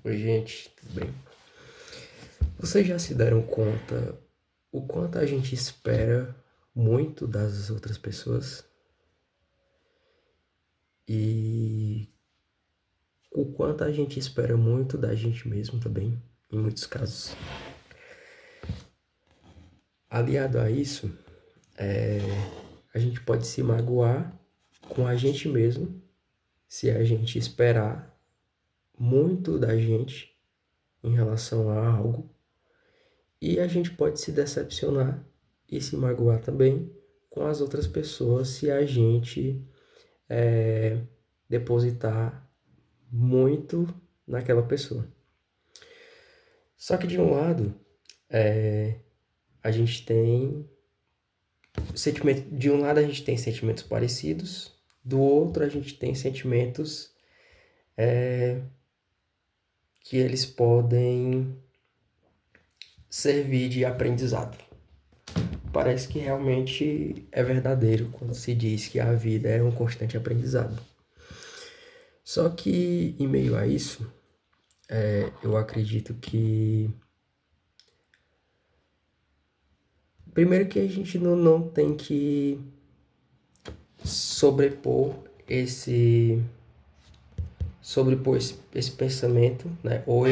Oi, gente, tudo bem? Vocês já se deram conta o quanto a gente espera muito das outras pessoas e o quanto a gente espera muito da gente mesmo também, em muitos casos. Aliado a isso, a gente pode se magoar com a gente mesmo se a gente esperar muito da gente em relação a algo, e a gente pode se decepcionar e se magoar também com as outras pessoas se a gente depositar muito naquela pessoa. Só que de um lado, a gente tem sentimento, de um lado a gente tem sentimentos parecidos, do outro a gente tem sentimentos que eles podem servir de aprendizado. Parece que realmente é verdadeiro quando se diz que a vida é um constante aprendizado. Só que em meio a isso, eu acredito que primeiro que a gente não tem que sobrepor esse esse pensamento, né? Ou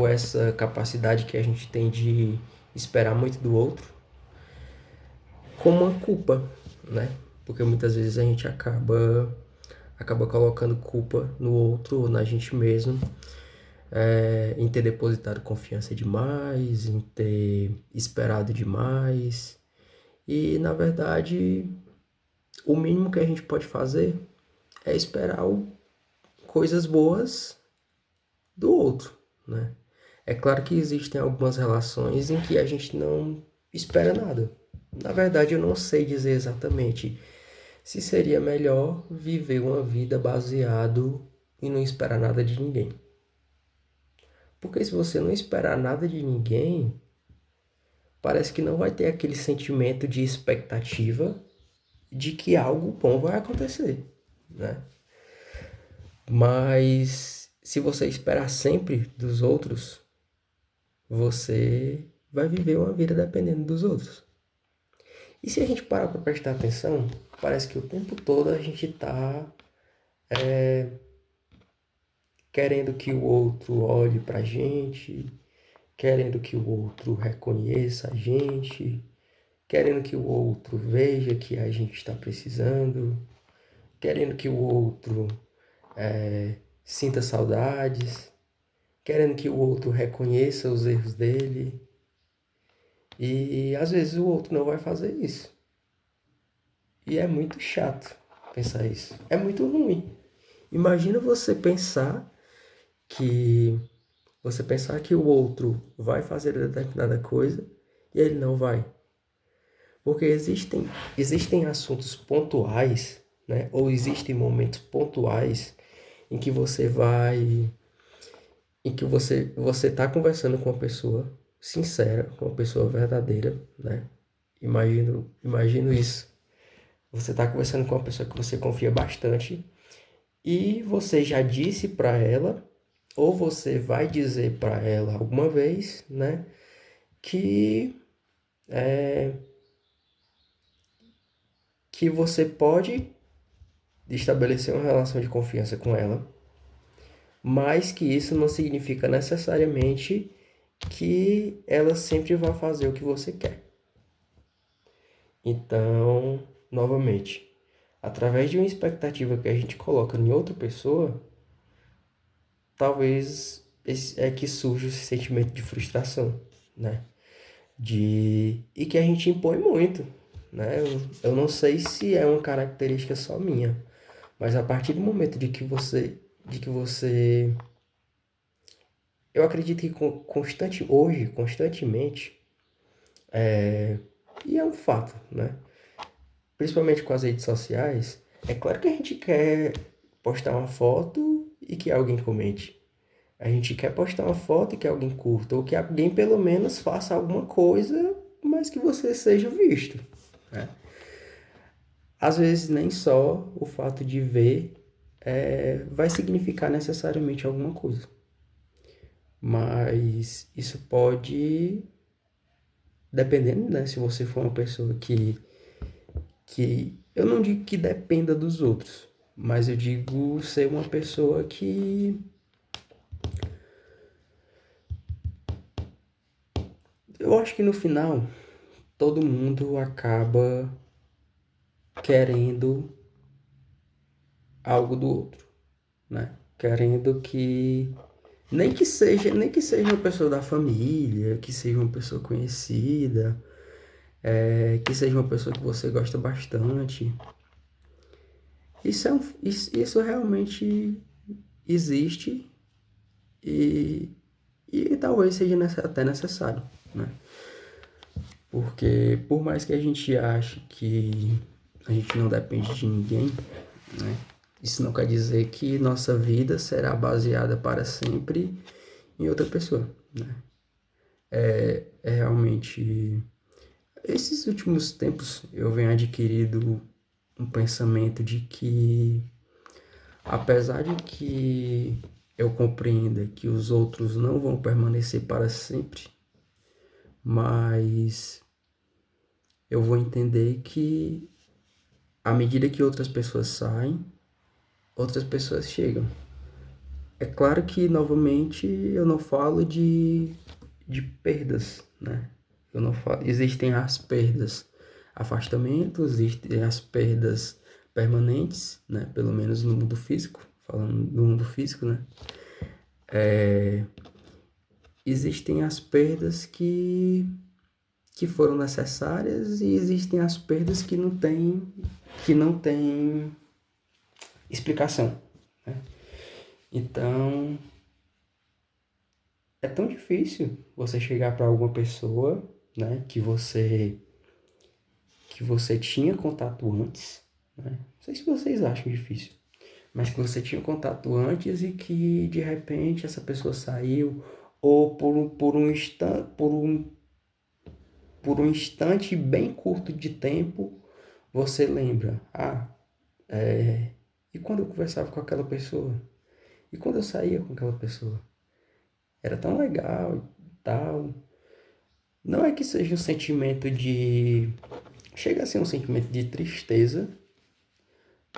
essa capacidade que a gente tem de esperar muito do outro como uma culpa, né? Porque muitas vezes a gente acaba colocando culpa no outro ou na gente mesmo, em ter depositado confiança demais, em ter esperado demais. E na verdade, o mínimo que a gente pode fazer é esperar coisas boas do outro, né? É claro que existem algumas relações em que a gente não espera nada. Na verdade, eu não sei dizer exatamente se seria melhor viver uma vida baseado em não esperar nada de ninguém. Porque se você não esperar nada de ninguém, parece que não vai ter aquele sentimento de expectativa de que algo bom vai acontecer, né? Mas se você esperar sempre dos outros, você vai viver uma vida dependendo dos outros. E se a gente parar para prestar atenção, parece que o tempo todo a gente está querendo que o outro olhe para a gente, querendo que o outro reconheça a gente, querendo que o outro veja que a gente está precisando, querendo que o outro sinta saudades, querendo que o outro reconheça os erros dele. E às vezes o outro não vai fazer isso. E é muito chato pensar isso. É muito ruim. Imagina que você pensar que o outro vai fazer determinada coisa e ele não vai. Porque existem assuntos pontuais, né? Ou existem momentos pontuais em que você está conversando com uma pessoa sincera, com uma pessoa verdadeira, né? Imagino isso. Você está conversando com uma pessoa que você confia bastante e você já disse para ela, ou você vai dizer para ela alguma vez, né, que que você pode estabelecer uma relação de confiança com ela, mas que isso não significa necessariamente que ela sempre vai fazer o que você quer. Então, novamente, através de uma expectativa que a gente coloca em outra pessoa, talvez é que surge esse sentimento de frustração, né? E que a gente impõe muito, né? Eu não sei se é uma característica só minha, mas a partir do momento de que você, eu acredito que constantemente, e é um fato, né? Principalmente com as redes sociais, é claro que a gente quer postar uma foto e que alguém comente. A gente quer postar uma foto e que alguém curta, ou que alguém pelo menos faça alguma coisa, mas que você seja visto, né? Às vezes nem só o fato de ver vai significar necessariamente alguma coisa. Mas isso pode, dependendo, né? Se você for uma pessoa que eu não digo que dependa dos outros, mas eu digo ser uma pessoa que eu acho que no final todo mundo acaba querendo algo do outro, né? Querendo que nem que seja uma pessoa da família, que seja uma pessoa conhecida, que seja uma pessoa que você gosta bastante. Isso realmente existe e, e talvez seja até necessário, né? Porque por mais que a gente ache que a gente não depende de ninguém, né? Isso não quer dizer que nossa vida será baseada para sempre em outra pessoa, né? É realmente... Esses últimos tempos eu venho adquirido um pensamento de que, apesar de que eu compreenda que os outros não vão permanecer para sempre, mas eu vou entender que à medida que outras pessoas saem, outras pessoas chegam. É claro que, novamente, eu não falo de perdas, né? Eu não falo, existem as perdas afastamentos, existem as perdas permanentes, né? Pelo menos no mundo físico, falando do mundo físico, né? Existem as perdas que foram necessárias e existem as perdas que não tem explicação, né? Então, é tão difícil você chegar para alguma pessoa, né, que você tinha contato antes, né? Não sei se vocês acham difícil, mas que você tinha contato antes e que de repente essa pessoa saiu ou por um instante bem curto de tempo você lembra, e quando eu conversava com aquela pessoa? E quando eu saía com aquela pessoa? Era tão legal e tal. Não é que seja um sentimento de... Chega a ser um sentimento de tristeza,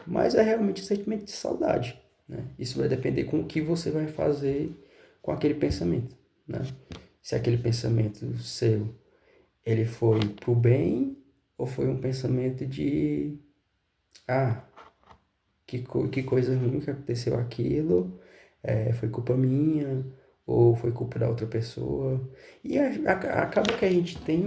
mas é realmente um sentimento de saudade, né? Isso vai depender com o que você vai fazer com aquele pensamento, né? Se aquele pensamento seu, ele foi pro bem ou foi um pensamento de... Ah, que coisa ruim que aconteceu aquilo, foi culpa minha ou foi culpa da outra pessoa. E acaba que a gente tem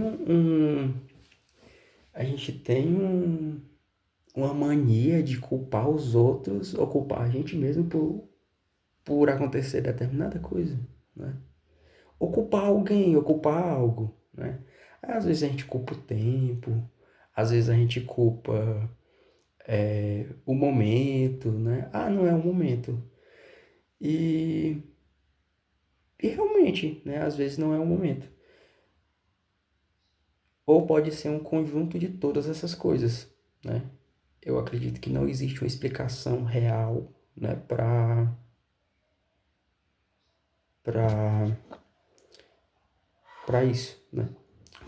uma mania de culpar os outros ou culpar a gente mesmo por acontecer determinada coisa, né? Ou culpar alguém, ou culpar algo, né? Às vezes a gente culpa o tempo, às vezes a gente culpa o momento, né? Não é o momento. E, e realmente, né? Às vezes não é o momento. Ou pode ser um conjunto de todas essas coisas, né? Eu acredito que não existe uma explicação real, né, para para isso, né?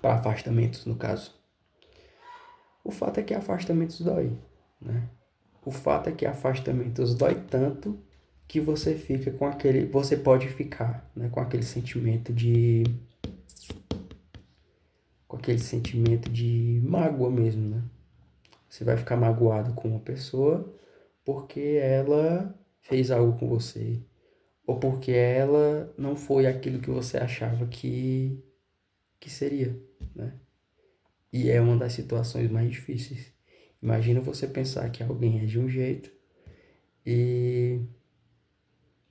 Para afastamentos, no caso. O fato é que afastamentos dói, né? O fato é que afastamentos dói tanto que você fica com aquele, você pode ficar, né, com aquele sentimento de mágoa mesmo, né? Você vai ficar magoado com uma pessoa porque ela fez algo com você, ou porque ela não foi aquilo que você achava que seria, né? E é uma das situações mais difíceis. Imagina você pensar que alguém é de um jeito e,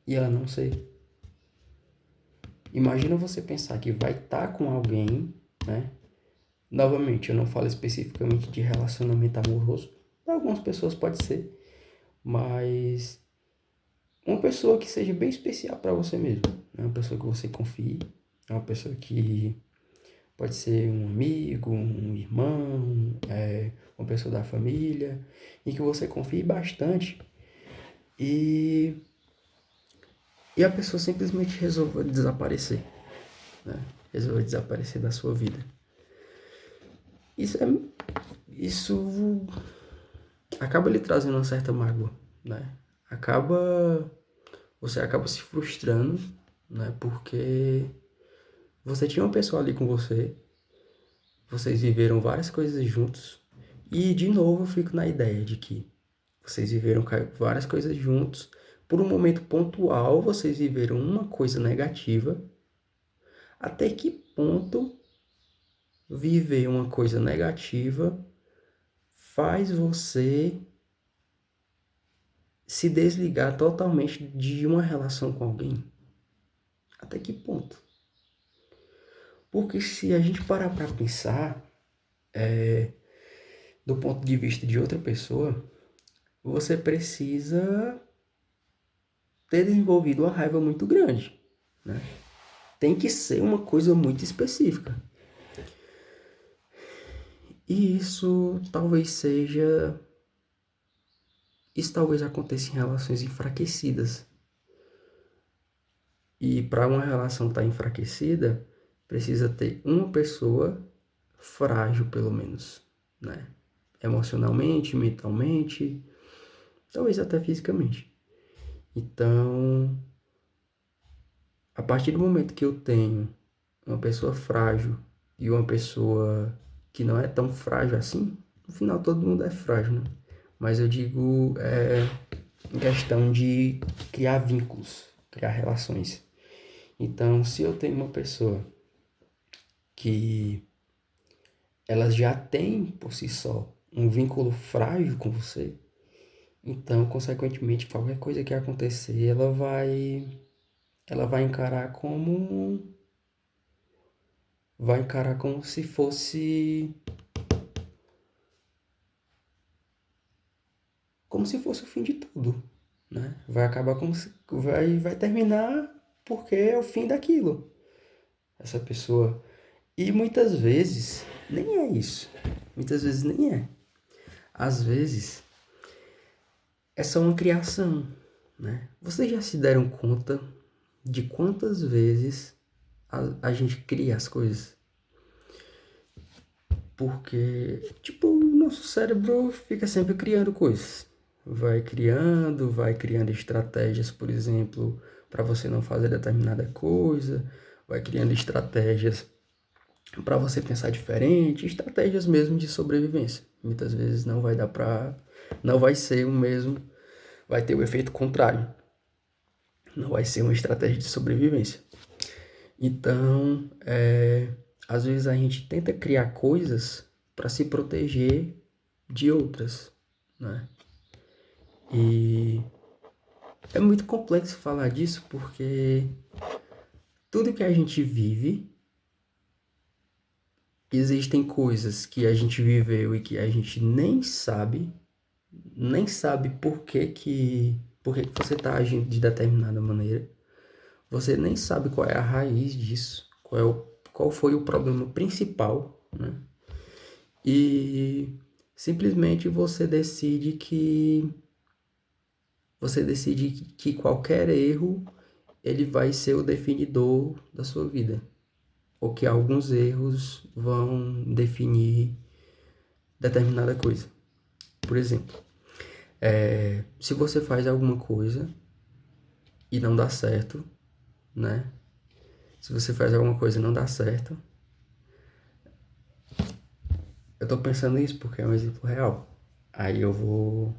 e ela não ser. Imagina você pensar que vai estar com alguém, né? Novamente, eu não falo especificamente de relacionamento amoroso. Para algumas pessoas pode ser, mas uma pessoa que seja bem especial para você mesmo, né? Uma pessoa que você confie, é uma pessoa que pode ser um amigo, um irmão, uma pessoa da família, em que você confie bastante e, e a pessoa simplesmente resolveu desaparecer, né? Resolveu desaparecer da sua vida. Isso acaba lhe trazendo uma certa mágoa, né? Você acaba se frustrando, né? Porque você tinha uma pessoa ali com você, vocês viveram várias coisas juntos, e de novo eu fico na ideia de que vocês viveram várias coisas juntos, por um momento pontual vocês viveram uma coisa negativa. Até que ponto viver uma coisa negativa faz você se desligar totalmente de uma relação com alguém? Até que ponto? Porque se a gente parar para pensar, do ponto de vista de outra pessoa, você precisa ter desenvolvido uma raiva muito grande, né? Tem que ser uma coisa muito específica. E isso talvez aconteça em relações enfraquecidas. E para uma relação estar enfraquecida, precisa ter uma pessoa frágil, pelo menos, né? Emocionalmente, mentalmente, talvez até fisicamente. Então, a partir do momento que eu tenho uma pessoa frágil e uma pessoa que não é tão frágil assim, no final todo mundo é frágil, né? Mas eu digo em questão de criar vínculos, criar relações. Então, se eu tenho uma pessoa que ela já tem por si só um vínculo frágil com você, então, consequentemente, qualquer coisa que acontecer, ela vai encarar como se fosse o fim de tudo, né? Vai acabar como se vai terminar porque é o fim daquilo. Essa pessoa. E muitas vezes nem é isso. Muitas vezes nem é. Às vezes é só uma criação, né? Vocês já se deram conta de quantas vezes a gente cria as coisas? Porque, tipo, o nosso cérebro fica sempre criando coisas. Vai criando estratégias, por exemplo, para você não fazer determinada coisa, vai criando estratégias para você pensar diferente, estratégias mesmo de sobrevivência. Muitas vezes não vai ser o mesmo, vai ter o efeito contrário. Não vai ser uma estratégia de sobrevivência. Então, às vezes a gente tenta criar coisas para se proteger de outras, né? E é muito complexo falar disso porque tudo que a gente vive, existem coisas que a gente viveu e que a gente nem sabe por que você está agindo de determinada maneira. Você nem sabe qual é a raiz disso, qual foi o problema principal, né? E simplesmente você decide que qualquer erro ele vai ser o definidor da sua vida, ou que alguns erros vão definir determinada coisa. Por exemplo, se você faz alguma coisa e não dá certo, né? Se você faz alguma coisa e não dá certo, eu tô pensando nisso porque é um exemplo real. Aí vou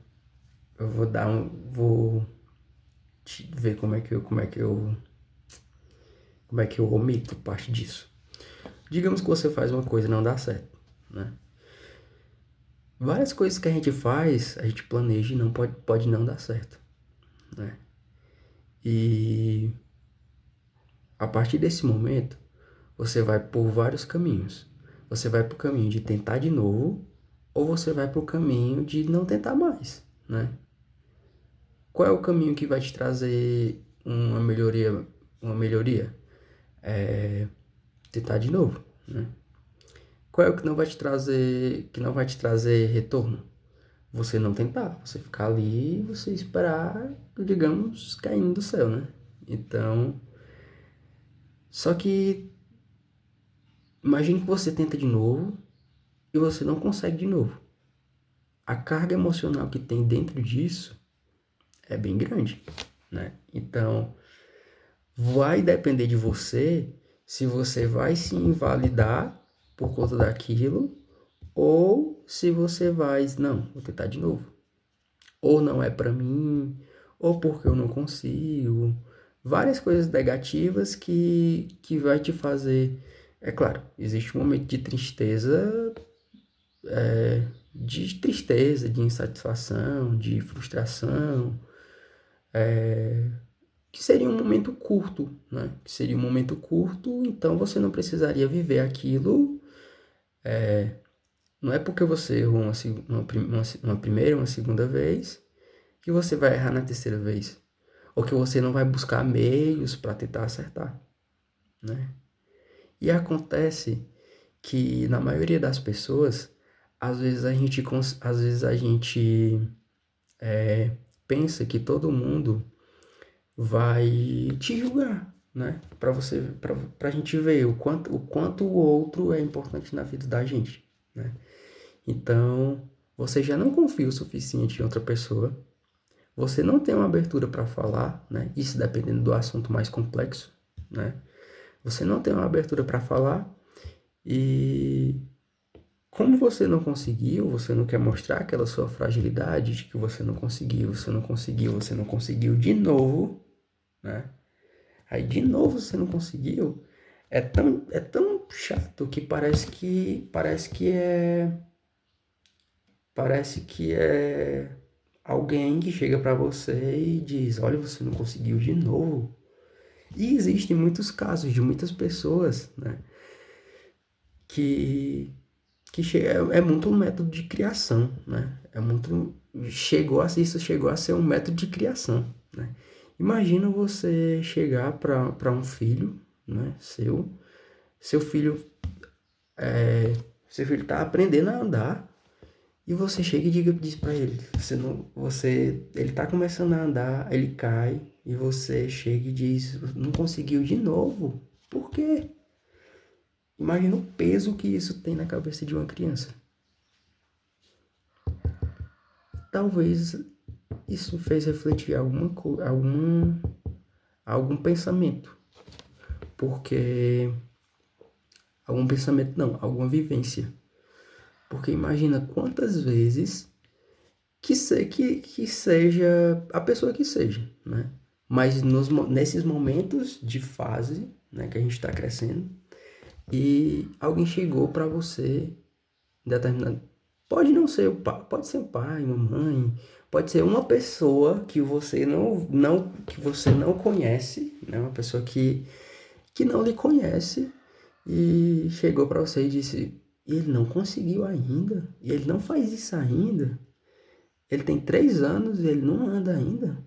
ver como é que eu omito parte disso. Digamos que você faz uma coisa e não dá certo, né? Várias coisas que a gente faz, a gente planeja e não pode não dar certo, né? E a partir desse momento, você vai por vários caminhos. Você vai pro caminho de tentar de novo, ou você vai pro caminho de não tentar mais, né? Qual é o caminho que vai te trazer uma melhoria? Uma melhoria? Tentar de novo, né? Qual é o que não vai te trazer retorno? Você não tentar, você ficar ali e você esperar, digamos, caindo do céu, né? Então, só que imagine que você tenta de novo e você não consegue de novo. A carga emocional que tem dentro disso é bem grande, né? Então, vai depender de você se você vai se invalidar por conta daquilo ou se você vai, não, vou tentar de novo. Ou não é pra mim, ou porque eu não consigo. Várias coisas negativas que vai te fazer. É claro, existe um momento de tristeza, de insatisfação, de frustração, que seria um momento curto, né? Que seria um momento curto, então você não precisaria viver aquilo. Não é porque você errou uma primeira, uma segunda vez, que você vai errar na terceira vez. Ou que você não vai buscar meios para tentar acertar, né? E acontece que na maioria das pessoas, às vezes a gente pensa que todo mundo vai te julgar, né? Pra gente ver o quanto o outro é importante na vida da gente, né? Então, você já não confia o suficiente em outra pessoa, você não tem uma abertura para falar, né? Isso dependendo do assunto mais complexo, né? Você não tem uma abertura para falar e como você não conseguiu, você não quer mostrar aquela sua fragilidade de que você não conseguiu de novo, né? Aí de novo você não conseguiu. É tão chato que parece que é alguém que chega pra você e diz: "Olha, você não conseguiu de novo". E existem muitos casos de muitas pessoas, né, que é muito um método de criação, né? Isso chegou a ser um método de criação, né? Imagina você chegar para um filho, né, seu filho seu filho tá aprendendo a andar e você chega e diz para ele, ele tá começando a andar, ele cai e você chega e diz, não conseguiu de novo. Por quê? Imagina o peso que isso tem na cabeça de uma criança. Talvez isso fez refletir algum pensamento, porque algum pensamento não, alguma vivência. Porque imagina quantas vezes que seja a pessoa que seja, né? Mas nesses momentos de fase, né, que a gente está crescendo, e alguém chegou para você, determinado, pode não ser o pai, pode ser o pai, uma mãe, pode ser uma pessoa que você não conhece, né, uma pessoa que não lhe conhece e chegou para você e disse, e ele não conseguiu ainda, e ele não faz isso ainda. Ele tem 3 anos e ele não anda ainda.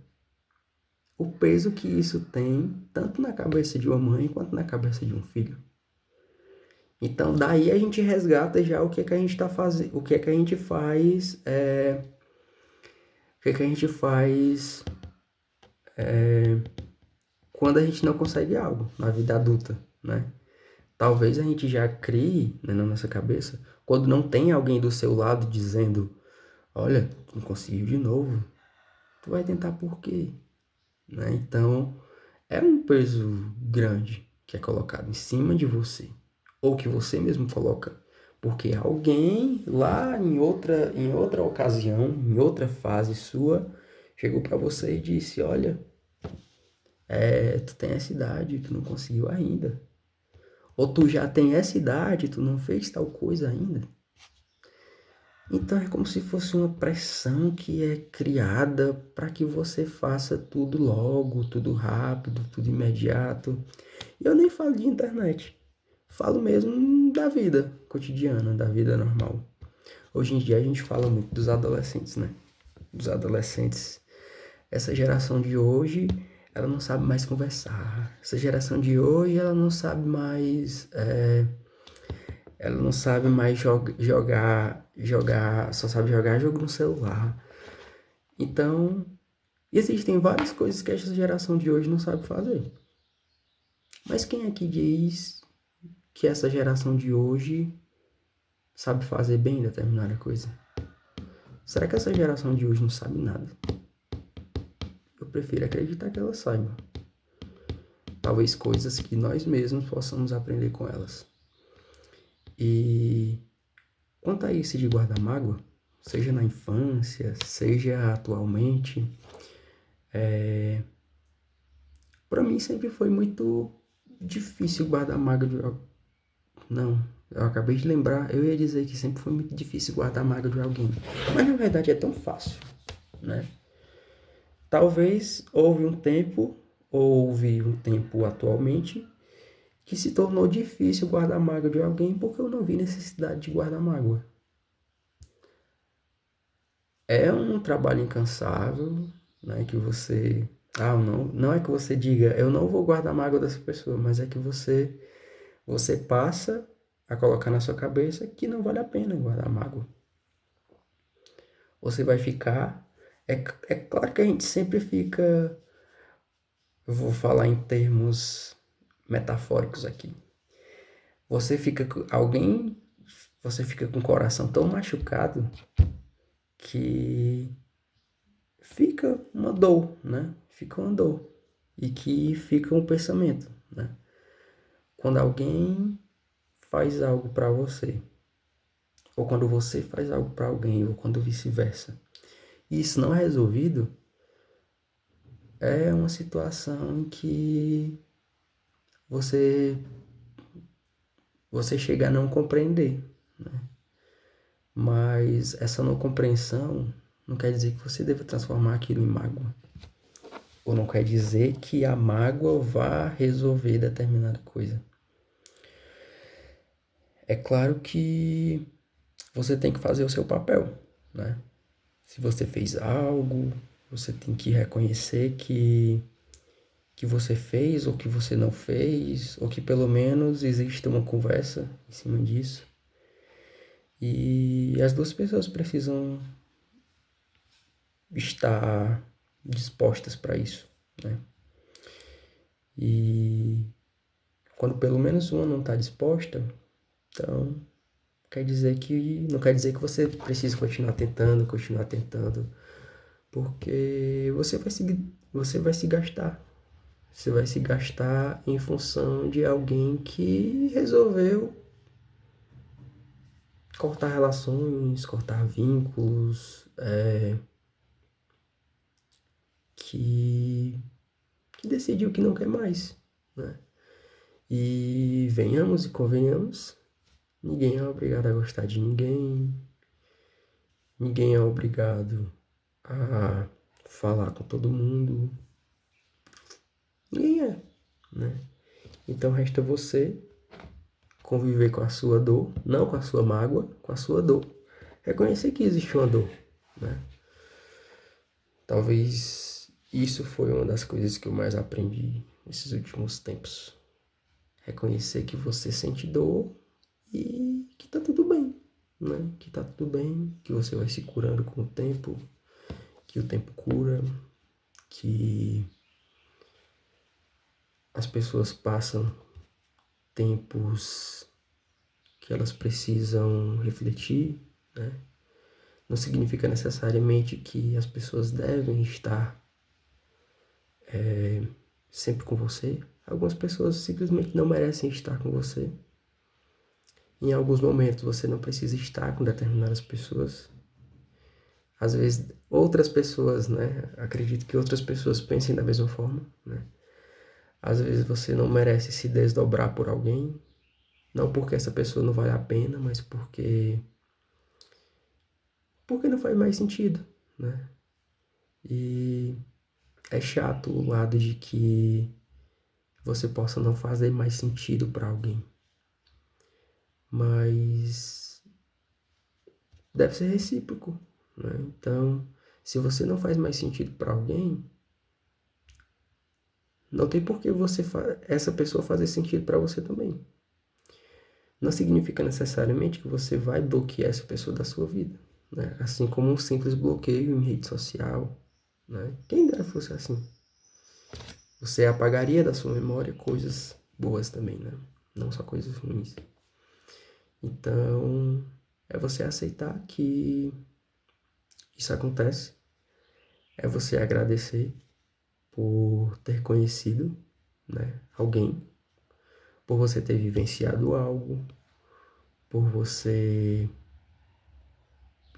O peso que isso tem, tanto na cabeça de uma mãe quanto na cabeça de um filho. Então, daí a gente resgata já o que é que a gente está fazendo, o que é que a gente faz, o que é que a gente faz quando a gente não consegue algo na vida adulta, né? Talvez a gente já crie, né, na nossa cabeça, quando não tem alguém do seu lado dizendo, olha, tu não conseguiu de novo, tu vai tentar por quê? Né? Então, é um peso grande que é colocado em cima de você, ou que você mesmo coloca, porque alguém lá em outra ocasião, em outra fase sua, chegou para você e disse, olha, tu tem essa idade, tu não conseguiu ainda. Ou tu já tem essa idade, tu não fez tal coisa ainda. Então é como se fosse uma pressão que é criada para que você faça tudo logo, tudo rápido, tudo imediato. E eu nem falo de internet, falo mesmo da vida cotidiana, da vida normal. Hoje em dia a gente fala muito dos adolescentes, né? Dos adolescentes. Essa geração de hoje, ela não sabe mais conversar. Essa geração de hoje, ela não sabe mais jogar, só sabe jogar jogo no celular. Então, E existem várias coisas que essa geração de hoje não sabe fazer. Mas quem é que diz que essa geração de hoje sabe fazer bem determinada coisa? Será que essa geração de hoje não sabe nada? Eu prefiro acreditar que ela saiba. Talvez coisas que nós mesmos possamos aprender com elas. E quanto a isso de guardar mágoa, seja na infância, seja atualmente, para mim sempre foi muito difícil guardar mágoa de... Não, eu acabei de lembrar, eu ia dizer que sempre foi muito difícil guardar mágoa de alguém. Mas na verdade é tão fácil, né? Talvez houve um tempo atualmente, que se tornou difícil guardar mágoa de alguém porque eu não vi necessidade de guardar mágoa. É um trabalho incansável, né, que você... não é que você diga, eu não vou guardar mágoa dessa pessoa, mas é que você passa a colocar na sua cabeça que não vale a pena guardar mágoa. Você vai ficar... É claro que a gente sempre fica... Eu vou falar em termos metafóricos aqui. Você fica com o coração tão machucado que fica uma dor, né? Fica uma dor. E que fica um pensamento, né? Quando alguém faz algo para você, ou quando você faz algo para alguém, ou quando vice-versa, e isso não é resolvido, é uma situação em que você chega a não compreender, né? Mas essa não compreensão não quer dizer que você deva transformar aquilo em mágoa. Ou não quer dizer que a mágoa vá resolver determinada coisa. É claro que você tem que fazer o seu papel, né? Se você fez algo, você tem que reconhecer que você fez ou que você não fez, ou que pelo menos existe uma conversa em cima disso. E as duas pessoas precisam estar dispostas para isso, né? E quando pelo menos uma não está disposta, então não quer dizer que você precisa continuar tentando, porque você vai se gastar. Você vai se gastar em função de alguém que resolveu cortar relações, cortar vínculos, que decidiu que não quer mais, né? E venhamos e convenhamos, ninguém é obrigado a gostar de ninguém, ninguém é obrigado a falar com todo mundo, ninguém é, né? Então resta você conviver com a sua dor, não com a sua mágoa, com a sua dor. Reconhecer que existe uma dor, né? Talvez isso foi uma das coisas que eu mais aprendi nesses últimos tempos. Reconhecer que você sente dor e que tá tudo bem, né? Que tá tudo bem, que você vai se curando com o tempo, que o tempo cura, que as pessoas passam tempos que elas precisam refletir, né? Não significa necessariamente que as pessoas devem estar sempre com você. Algumas pessoas simplesmente não merecem estar com você. Em alguns momentos você não precisa estar com determinadas pessoas. Às vezes outras pessoas, né? Acredito que outras pessoas pensem da mesma forma, né? Às vezes você não merece se desdobrar por alguém. Não porque essa pessoa não vale a pena, mas porque não faz mais sentido, né? E é chato o lado de que você possa não fazer mais sentido para alguém. Mas deve ser recíproco, né? Então, se você não faz mais sentido para alguém, não tem por que essa pessoa fazer sentido para você também. Não significa necessariamente que você vai bloquear essa pessoa da sua vida, né? Assim como um simples bloqueio em rede social, né? Quem dera fosse assim. Você apagaria da sua memória coisas boas também, né? Não só coisas ruins. Então, é você aceitar que isso acontece, é você agradecer por ter conhecido, né, alguém, por você ter vivenciado algo, por você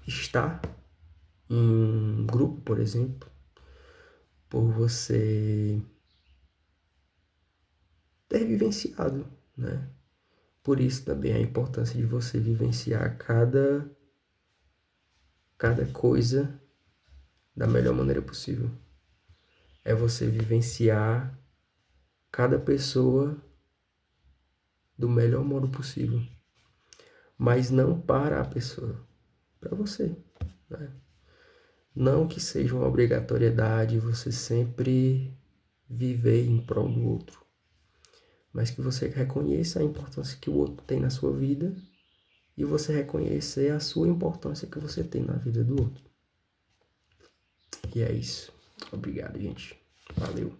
estar em um grupo, por exemplo, por você ter vivenciado, né? Por isso também a importância de você vivenciar cada coisa da melhor maneira possível. É você vivenciar cada pessoa do melhor modo possível. Mas não para a pessoa, para você, né? Não que seja uma obrigatoriedade você sempre viver em prol do outro, mas que você reconheça a importância que o outro tem na sua vida e você reconhecer a sua importância que você tem na vida do outro. E é isso. Obrigado, gente. Valeu.